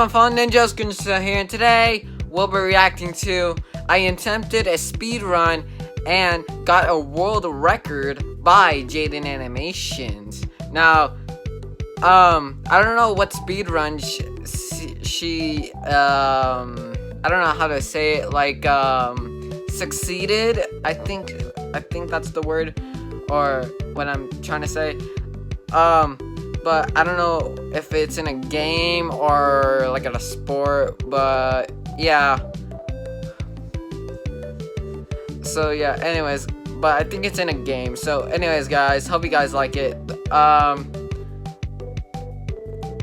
everyone, Fallen Ninjas, Gunsa here, and today we'll be reacting to I attempted a speed run and got a world record by Jaden Animations. Now, I don't know what speed run she I don't know how to say it, like, succeeded. I think that's the word, or what I'm trying to say. But I don't know if it's in a game or like at a sport, but yeah. So yeah, anyways, but I think it's in a game. So anyways, guys, hope you guys like it.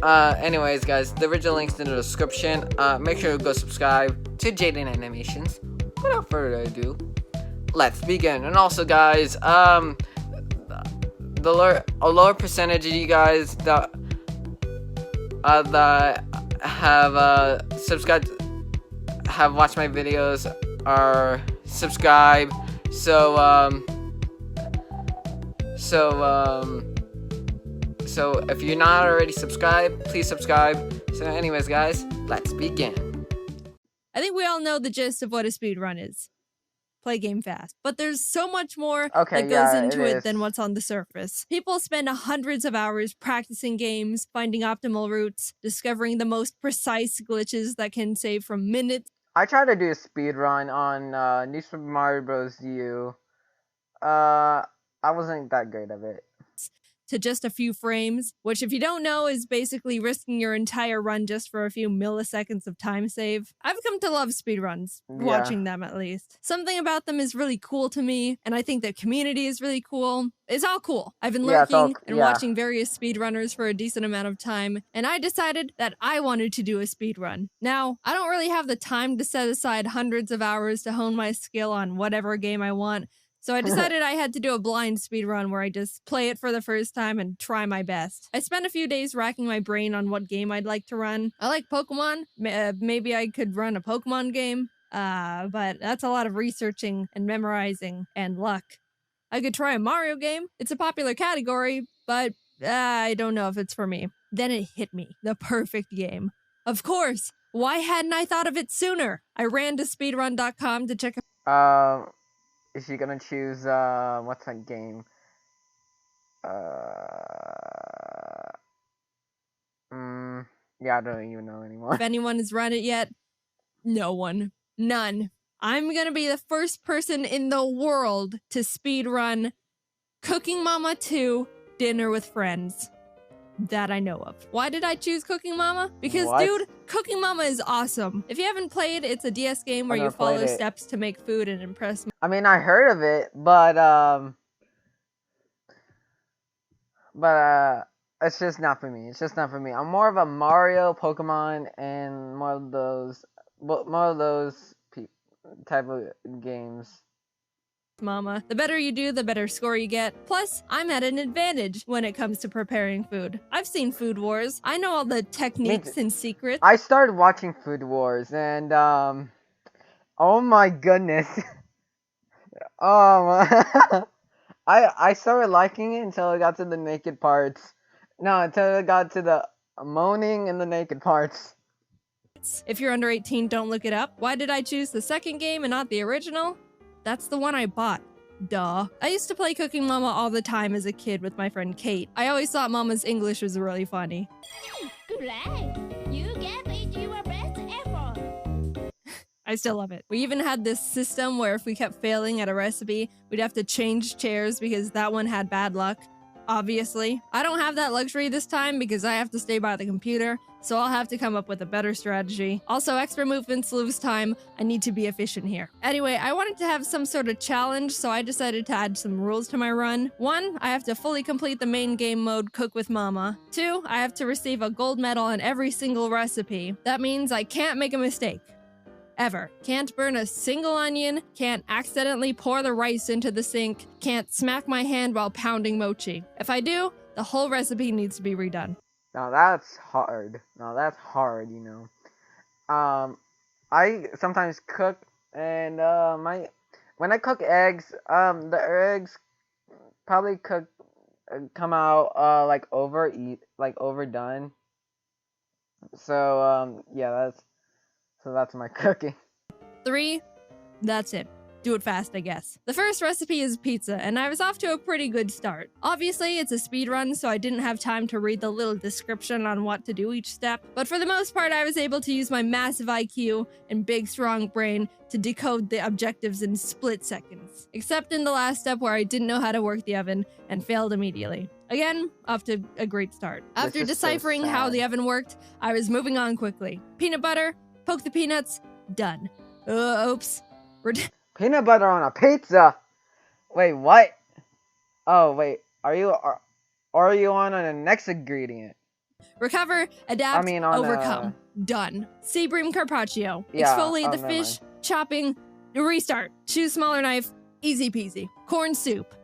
Anyways, guys, the original link's in the description. Make sure to go subscribe to Jaden Animations. Without further ado, let's begin. And also, guys, a lower percentage of you guys that have subscribed, have watched my videos, are subscribed. So if you're not already subscribed, please subscribe. So anyways, guys, let's begin. I think we all know the gist of what a speedrun is. Play game fast. But there's so much more that goes into it than what's on the surface. People spend hundreds of hours practicing games, finding optimal routes, discovering the most precise glitches that can save from minutes. I tried to do a speed run on New Super Mario Bros. U. I wasn't that great of it. To just a few frames, which, if you don't know, is basically risking your entire run just for a few milliseconds of time save. I've come to love speedruns, watching them at least. Something about them is really cool to me, and I think the community is really cool. It's all cool. I've been lurking and watching various speedrunners for a decent amount of time, and I decided that I wanted to do a speedrun. Now, I don't really have the time to set aside hundreds of hours to hone my skill on whatever game I want, so I decided I had to do a blind speedrun where I just play it for the first time and try my best. I spent a few days racking my brain on what game I'd like to run. I like Pokemon. Maybe I could run a Pokemon game, but that's a lot of researching and memorizing and luck. I could try a Mario game. It's a popular category, but I don't know if it's for me. Then it hit me. The perfect game. Of course! Why hadn't I thought of it sooner? I ran to speedrun.com to check Is she gonna choose, what's that game? Yeah, I don't even know anymore. If anyone has run it yet, no one. None. I'm gonna be the first person in the world to speedrun Cooking Mama 2 Dinner with Friends. That I know of. Why did I choose Cooking Mama? Because, dude, Cooking Mama is awesome. If you haven't played, it's a DS game where you follow steps to make food and impress me. I mean, I heard of it, but it's just not for me. It's just not for me. I'm more of a Mario, Pokemon, and more of those type of games. Mama. The better you do, the better score you get. Plus, I'm at an advantage when it comes to preparing food. I've seen Food Wars. I know all the techniques and secrets. I started watching Food Wars, and oh my goodness. I started liking it until I got to the naked parts. No, until I got to the moaning and the naked parts. If you're under 18, don't look it up. Why did I choose the second game and not the original? That's the one I bought. Duh. I used to play Cooking Mama all the time as a kid with my friend Kate. I always thought Mama's English was really funny. Great! You gave it your best effort! I still love it. We even had this system where if we kept failing at a recipe, we'd have to change chairs because that one had bad luck. Obviously. I don't have that luxury this time because I have to stay by the computer, so I'll have to come up with a better strategy. Also, extra movements lose time. I need to be efficient here. Anyway, I wanted to have some sort of challenge, so I decided to add some rules to my run. 1, I have to fully complete the main game mode, Cook with Mama. 2, I have to receive a gold medal on every single recipe. That means I can't make a mistake. Ever. Can't burn a single onion, can't accidentally pour the rice into the sink, can't smack my hand while pounding mochi. If I do, the whole recipe needs to be redone. Now that's hard. You know. I sometimes cook, and when I cook eggs, the eggs probably come out like overdone. So yeah, that's my cooking. 3, that's it. Do it fast, I guess. The first recipe is pizza, and I was off to a pretty good start. Obviously, it's a speedrun, so I didn't have time to read the little description on what to do each step, but for the most part, I was able to use my massive IQ and big, strong brain to decode the objectives in split seconds. Except in the last step where I didn't know how to work the oven and failed immediately. Again, off to a great start. After deciphering how the oven worked, I was moving on quickly. Peanut butter, poke the peanuts, done. Oops. Peanut butter on a pizza? Wait, what? Oh, wait. Are you on the next ingredient? Recover, adapt, overcome. Done. Sea bream carpaccio. Yeah, Exfoliate the fish, chopping, restart. Choose smaller knife, easy peasy. Corn soup.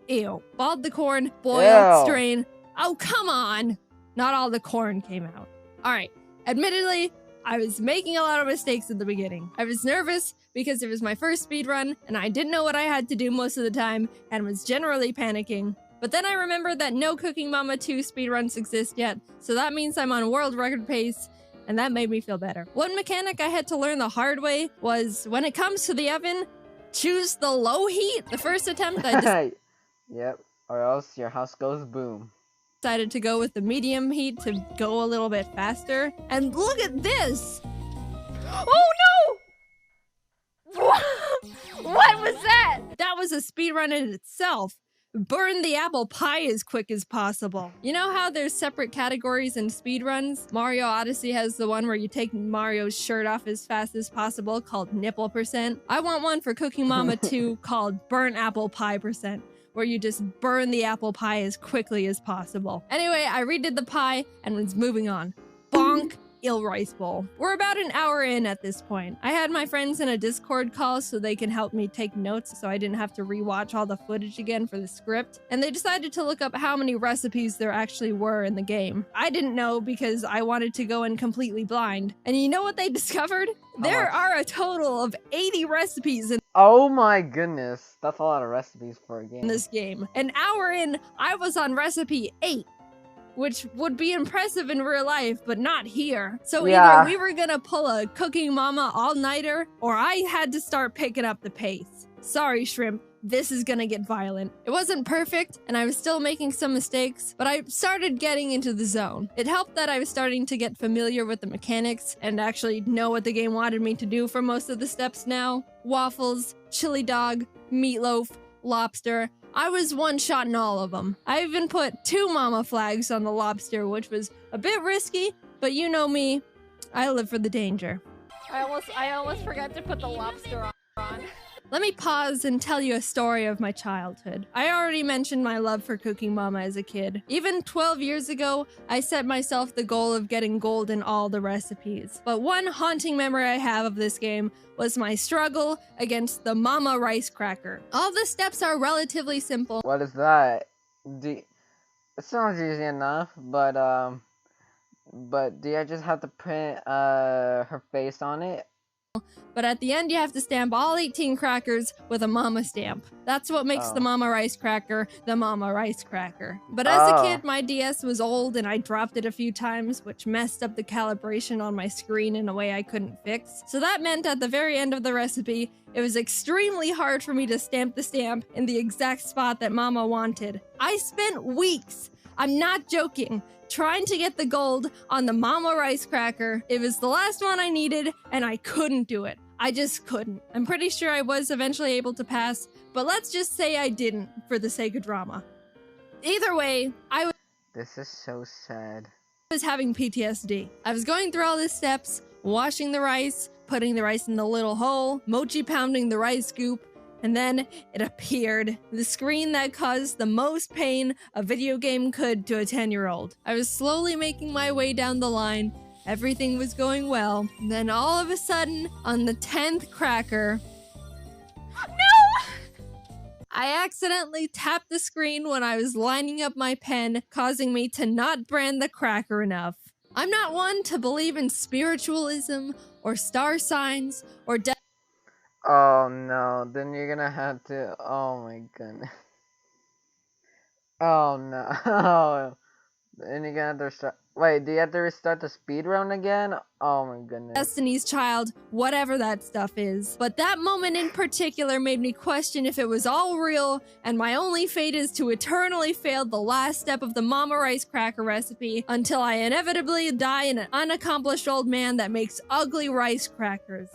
Ew. Balled the corn, boil, strain. Oh, come on! Not all the corn came out. Alright, admittedly, I was making a lot of mistakes at the beginning. I was nervous because it was my first speedrun, and I didn't know what I had to do most of the time, and was generally panicking. But then I remembered that no Cooking Mama 2 speedruns exist yet, so that means I'm on world record pace, and that made me feel better. One mechanic I had to learn the hard way was, when it comes to the oven, choose the low heat. The first attempt I Yep, or else your house goes boom. Decided to go with the medium heat to go a little bit faster. And look at this! Oh no! What was that? That was a speedrun in itself. Burn the apple pie as quick as possible. You know how there's separate categories in speedruns? Mario Odyssey has the one where you take Mario's shirt off as fast as possible called nipple percent. I want one for Cooking Mama 2 called burnt apple pie percent, where you just burn the apple pie as quickly as possible. Anyway, I redid the pie and was moving on. Bonk. Il rice bowl. We're about an hour in at this point. I had my friends in a Discord call so they can help me take notes so I didn't have to rewatch all the footage again for the script, and they decided to look up how many recipes there actually were in the game. I didn't know because I wanted to go in completely blind, and you know what they discovered? There are a total of 80 recipes in Oh my goodness, that's a lot of recipes for a game. this game. An hour in, I was on recipe 8. Which would be impressive in real life, but not here. So either we were gonna pull a Cooking Mama all-nighter, or I had to start picking up the pace. Sorry, Shrimp, this is gonna get violent. It wasn't perfect, and I was still making some mistakes, but I started getting into the zone. It helped that I was starting to get familiar with the mechanics, and actually know what the game wanted me to do for most of the steps now. Waffles, chili dog, meatloaf, lobster. I was one-shotting all of them. I even put 2 mama flags on the lobster, which was a bit risky, but you know me, I live for the danger. I almost forgot to put the lobster on. Let me pause and tell you a story of my childhood. I already mentioned my love for Cooking Mama as a kid. Even 12 years ago, I set myself the goal of getting gold in all the recipes. But one haunting memory I have of this game was my struggle against the Mama Rice Cracker. All the steps are relatively simple. What is that? It sounds easy enough, but do I just have to print her face on it? But at the end, you have to stamp all 18 crackers with a mama stamp. That's what makes the Mama Rice Cracker the Mama Rice Cracker. But as a kid, my DS was old and I dropped it a few times, which messed up the calibration on my screen in a way I couldn't fix. So that meant at the very end of the recipe, it was extremely hard for me to stamp the stamp in the exact spot that Mama wanted. I spent weeks, I'm not joking, trying to get the gold on the Mama Rice Cracker. It was the last one I needed, and I couldn't do it. I just couldn't. I'm pretty sure I was eventually able to pass, but let's just say I didn't, for the sake of drama. Either way, This is so sad. was having PTSD. I was going through all the steps, washing the rice, putting the rice in the little hole, mochi pounding the rice scoop, and then it appeared. The screen that caused the most pain a video game could to a 10-year-old. I was slowly making my way down the line. Everything was going well. And then all of a sudden, on the 10th cracker... No! I accidentally tapped the screen when I was lining up my pen, causing me to not brand the cracker enough. I'm not one to believe in spiritualism, or star signs, or Oh no, then you're gonna have to. Oh my goodness. Oh no. And you have to restart. Wait, do you have to restart the speed run again? Oh my goodness. Destiny's Child, whatever that stuff is. But that moment in particular made me question if it was all real, and my only fate is to eternally fail the last step of the Mama Rice Cracker recipe until I inevitably die an unaccomplished old man that makes ugly rice crackers.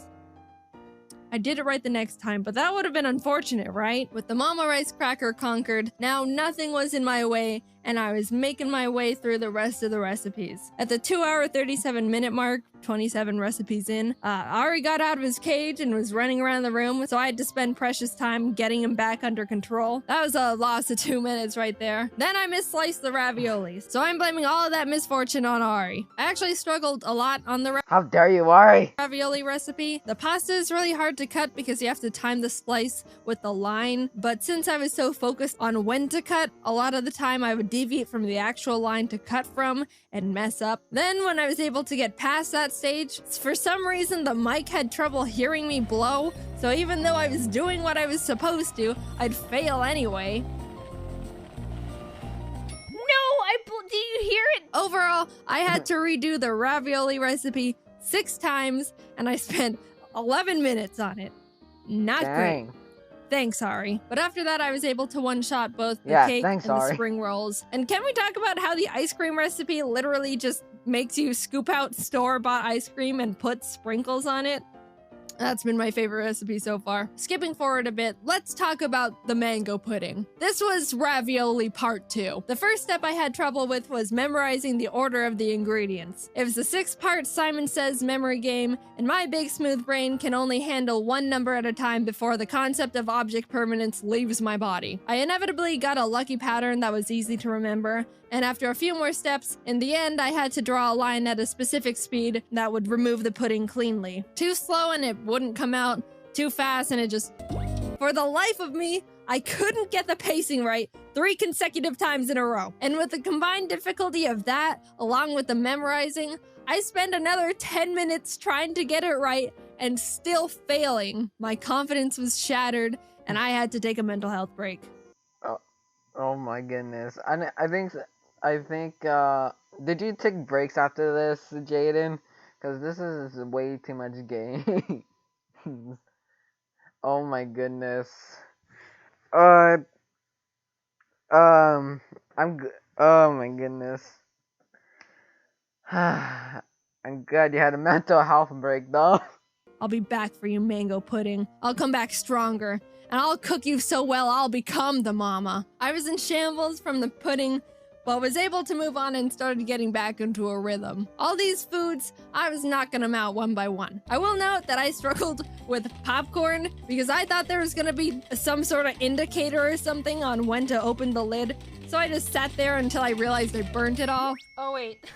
I did it right the next time, but that would have been unfortunate, right? With the Mama Rice Cracker conquered, now nothing was in my way, and I was making my way through the rest of the recipes. At the 2-hour 37-minute mark, 27 recipes in, Ari got out of his cage and was running around the room, so I had to spend precious time getting him back under control. That was a loss of 2 minutes right there. Then I missliced the raviolis, so I'm blaming all of that misfortune on Ari. I actually struggled a lot on the How dare you, Ari? ravioli recipe. The pasta is really hard to cut because you have to time the slice with the line, but since I was so focused on when to cut, a lot of the time I would deviate from the actual line to cut from and mess up. Then when I was able to get past that stage, for some reason the mic had trouble hearing me blow, so even though I was doing what I was supposed to, I'd fail anyway. Do you hear it? Overall, I had to redo the ravioli recipe 6 times, and I spent 11 minutes on it. Not great. Dang. Thanks, Ari. But after that, I was able to one-shot both the Yeah, cake thanks, and the Ari. spring rolls. And can we talk about how the ice cream recipe literally just makes you scoop out store-bought ice cream and put sprinkles on it? That's been my favorite recipe so far. Skipping forward a bit, let's talk about the mango pudding. This was ravioli part 2. The first step I had trouble with was memorizing the order of the ingredients. It was a 6-part Simon Says memory game, and my big smooth brain can only handle one number at a time before the concept of object permanence leaves my body. I inevitably got a lucky pattern that was easy to remember, and after a few more steps, in the end I had to draw a line at a specific speed that would remove the pudding cleanly. Too slow and it wouldn't come out, too fast and it just... For the life of me, I couldn't get the pacing right 3 consecutive times in a row. And with the combined difficulty of that, along with the memorizing, I spent another 10 minutes trying to get it right and still failing. My confidence was shattered and I had to take a mental health break. Oh my goodness. I think, did you take breaks after this, Jaden? Because this is way too much game. Oh my goodness. I'm oh my goodness. I'm glad you had a mental health break, though. I'll be back for you, mango pudding. I'll come back stronger, and I'll cook you so well I'll become the mama. I was in shambles from the pudding, but was able to move on and started getting back into a rhythm. All these foods, I was knocking them out one by one. I will note that I struggled with popcorn because I thought there was gonna be some sort of indicator or something on when to open the lid. So I just sat there until I realized I burnt it all. Oh, wait.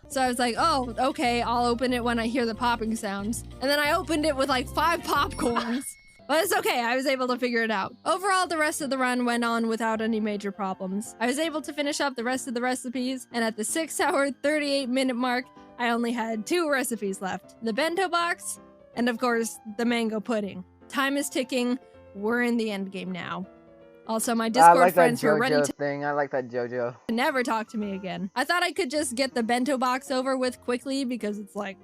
So I was like, oh, okay, I'll open it when I hear the popping sounds. And then I opened it with like 5 popcorns. But it's okay, I was able to figure it out. Overall, the rest of the run went on without any major problems. I was able to finish up the rest of the recipes, and at the 6-hour, 38-minute mark, I only had 2 recipes left. The bento box, and of course, the mango pudding. Time is ticking, we're in the end game now. Also, my Discord friends were ready to I like that JoJo. never talk to me again. I thought I could just get the bento box over with quickly because it's like,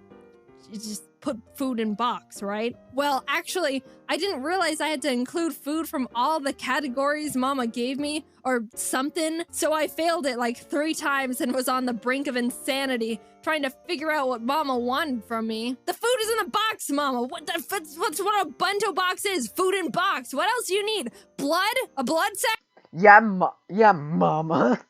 you just put food in box, right? Well, actually, I didn't realize I had to include food from all the categories Mama gave me or something, so I failed it like 3 times and was on the brink of insanity trying to figure out what Mama wanted from me. The food is in the box, Mama. What's what a bento box is? Food in box. What else do you need? Blood? A blood Yeah, Mama.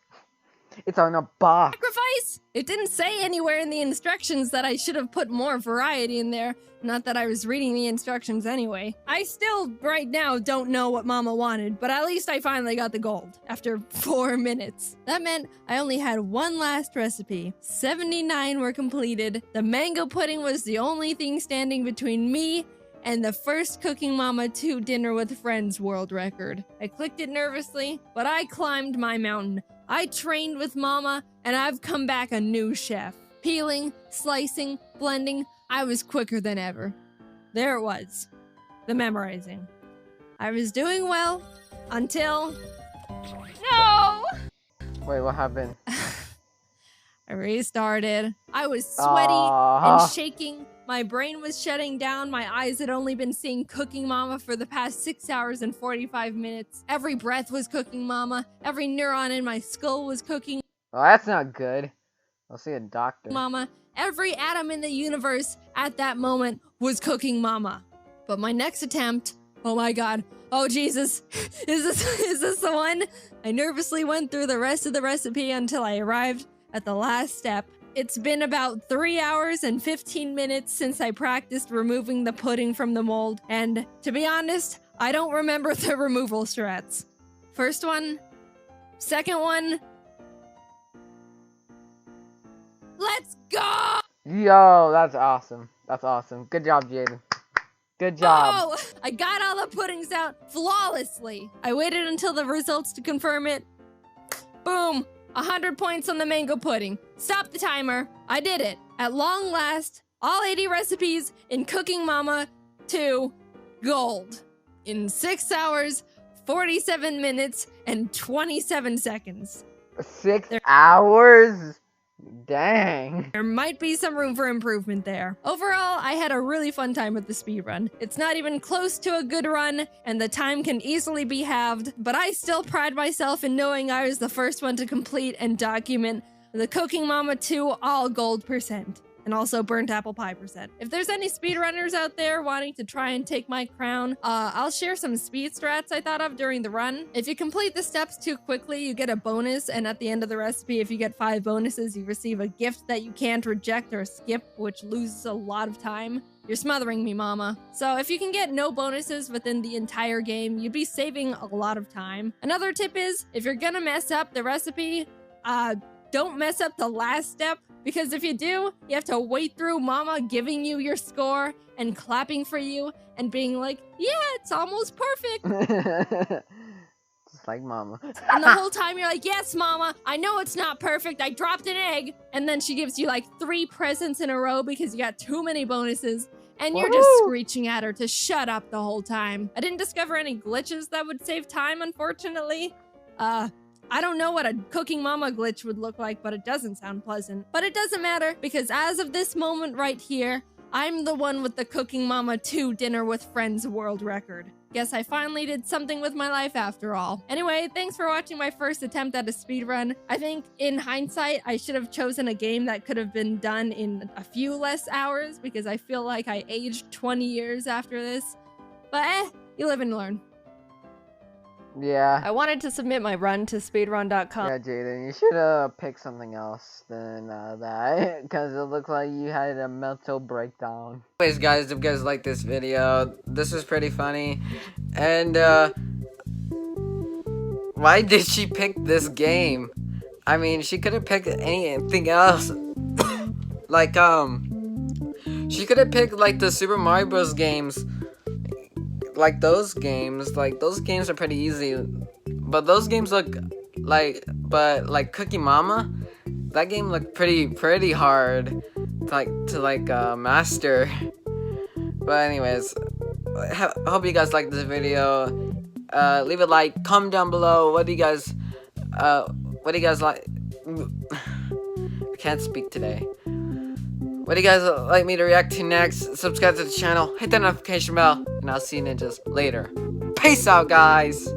It's on a box. sacrifice? It didn't say anywhere in the instructions that I should have put more variety in there. Not that I was reading the instructions anyway. I still, right now, don't know what Mama wanted, but at least I finally got the gold after 4 minutes. That meant I only had 1 last recipe. 79 were completed. The mango pudding was the only thing standing between me and the first Cooking Mama 2 Dinner with Friends world record. I clicked it nervously, but I climbed my mountain. I trained with Mama, and I've come back a new chef. Peeling, slicing, blending, I was quicker than ever. There it was. The memorizing. I was doing well until... No! Wait, what happened? I restarted. I was sweaty and shaking. My brain was shutting down. My eyes had only been seeing Cooking Mama for the past 6 hours and 45 minutes. Every breath was Cooking Mama. Every neuron in my skull was Cooking Well, that's not good. I'll see a doctor. Mama. Every atom in the universe at that moment was Cooking Mama. But my next attempt, oh my god, oh Jesus, is this the one? I nervously went through the rest of the recipe until I arrived at the last step. It's been about 3 hours and 15 minutes since I practiced removing the pudding from the mold, and to be honest, I don't remember the removal strats. First one, second one. Let's go! Yo, that's awesome. That's awesome. Good job, Jaden. Good job. Oh, I got all the puddings out flawlessly. I waited until the results to confirm it. Boom! 100 points on the mango pudding. Stop the timer. I did it. At long last, all 80 recipes in Cooking Mama 2 gold. In 6 hours, 47 minutes, and 27 seconds. 6 hours? Dang. There might be some room for improvement there. Overall, I had a really fun time with the speedrun. It's not even close to a good run, and the time can easily be halved, but I still pride myself in knowing I was the first one to complete and document the Cooking Mama 2 all gold %. And also burnt apple pie %. If there's any speedrunners out there wanting to try and take my crown, I'll share some speed strats I thought of during the run. If you complete the steps too quickly, you get a bonus, and at the end of the recipe, if you get 5 bonuses, you receive a gift that you can't reject or skip, which loses a lot of time. You're smothering me, mama. So if you can get no bonuses within the entire game, you'd be saving a lot of time. Another tip is, if you're gonna mess up the recipe, don't mess up the last step, because if you do, you have to wait through mama giving you your score and clapping for you and being like, yeah, it's almost perfect. Just like mama. And the whole time you're like, yes, mama, I know it's not perfect. I dropped an egg. And then she gives you like 3 presents in a row because you got too many bonuses. And you're just screeching at her to shut up the whole time. I didn't discover any glitches that would save time, unfortunately. I don't know what a Cooking Mama glitch would look like, but it doesn't sound pleasant. But it doesn't matter, because as of this moment right here, I'm the one with the Cooking Mama 2 Dinner with Friends world record. Guess I finally did something with my life after all. Anyway, thanks for watching my first attempt at a speedrun. I think, in hindsight, I should have chosen a game that could have been done in a few less hours, because I feel like I aged 20 years after this. But you live and learn. Yeah. I wanted to submit my run to speedrun.com. Yeah, Jaden, you should have picked something else than that, because it looks like you had a mental breakdown. Anyways, guys, if you guys like this video, this was pretty funny, and why did she pick this game? I mean, she could have picked anything else. Like, she could have picked, like, the Super Mario Bros. Games. Like those games are pretty easy, but those games look like, like Cooking Mama, that game looked pretty hard to master. But anyways, I hope you guys liked this video. Leave a like, comment down below. What do you guys like? I can't speak today. What do you guys like me to react to next? Subscribe to the channel, hit that notification bell, and I'll see you ninjas later. Peace out, guys!